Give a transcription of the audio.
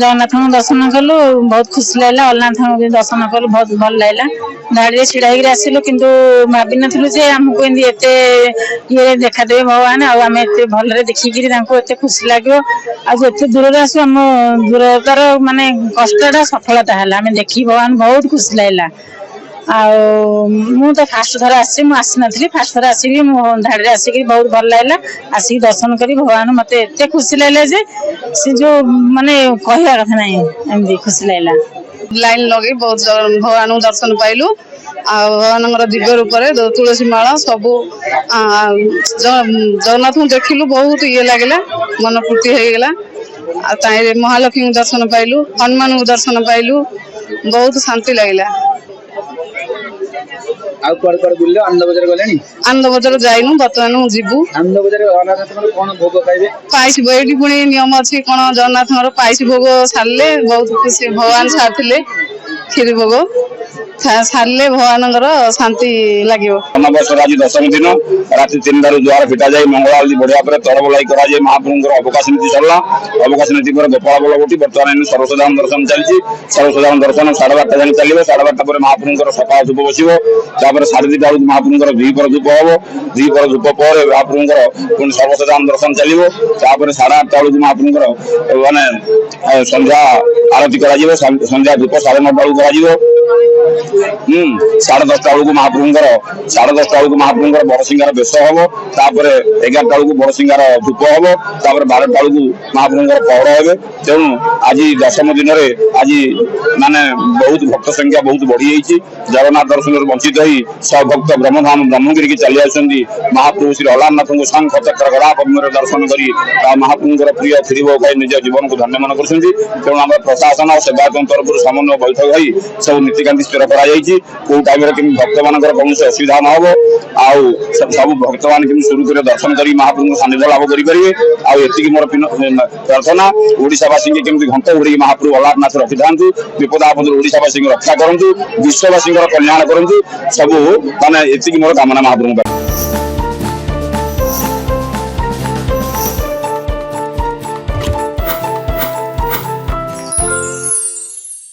जगन्नाथ दर्शन कलु बहुत खुशी लगला अलनाथ दर्शन कलु बहुत भल लगला धाड़ी छिड़ा आसिलु किंतु भाभी नु जे आमको ये देखा देवे भगवान आम एत भल देखिक खुशी लगे आते दूर आसु आम दूरतार माने कष्टा सफलता है आम देखी भगवान बहुत खुशी लगला मु तो फास्ट थर आसी फास्ट थर आसिक धाड़ी आसिक बहुत भल लगला आसिक दर्शन करी भगवान मत एत खुशी लगला जे सी जो माने कहवा कथा नहीं एमती खुशी लगला लाइन लगे बहुत भगवान दर्शन पाइलु भगवान दिव्य रूप तुलसी माला सबू जगन्नाथ देखिलु बहुत ये लगे मन पूर्ति होगला महालक्ष्मी दर्शन पाइलु हनुमान दर्शन पाइलु बहुत शांति लगला आनंद बजार जाइनु बर्तमान जीवु पाइस ये पुणी नियम अच्छी कौन जगन्नाथ पाइस भोग सारे बहुत खुशी भगवान सारे क्षीरी भोग सारे भगवान शांति लगे आज दशमी दिन राति 3 द्वार फिटा जाए मंगल आरती बढ़िया तरबलाई कराए महाप्रभु अवकाश नीति सरला अवकाश नीति पर गोपाल बलगोटी बर्तमान सर्वसाधारण दर्शन चलती सर्वसाधारण दर्शन 12:30 जाए चलो 12:30 पर महाप्रभु सकाल धूप बस 2:30 महाप्रभु द्विपर धूप हम द्विपर धूप पर महाप्रभु पुणी सर्वसाधारण दर्शन चलो 8:30 महाप्रभु माने संध्या आरती कर संध्या धूप 9:30 10:30 बेलू महाप्रभु बड़सिंगार बेश हम 11 बड़सिंगार धूप हम 12 महाप्रभु पहड़ हे तेणु आज दशम दिन आज माने बहुत भक्त संख्या बहुत बढ़ी जगन्नाथ दर्शन वंचित हो सब भक्त ब्रह्मधाम ब्रह्मगिरी की चली आसुँच महाप्रभु श्री अलारनाथ को शंख चक्र गदा पद्म दर्शन कर महाप्रभु प्रिय क्षीरी भोग खाई निज जीवन को धन्य मन कर प्रशासन और सेवायत तरफ समन्वय बैठक हो सब नीतिकांति स्थिर कर टाइम भक्त मान कौन असुविधा न हो सब भक्त मान सुरुखुरे दर्शन कर महाप्रभु सानिध्य लाभ करेंगे मोर प्रार्थना ओडावासी केमती घंट उड़ी महाप्रभु अलारनाथ रखी था विपद आपद ओडावासी रक्षा करूँ विश्ववासी कल्याण करूँ सब माने मोर कामना महाप्रभु।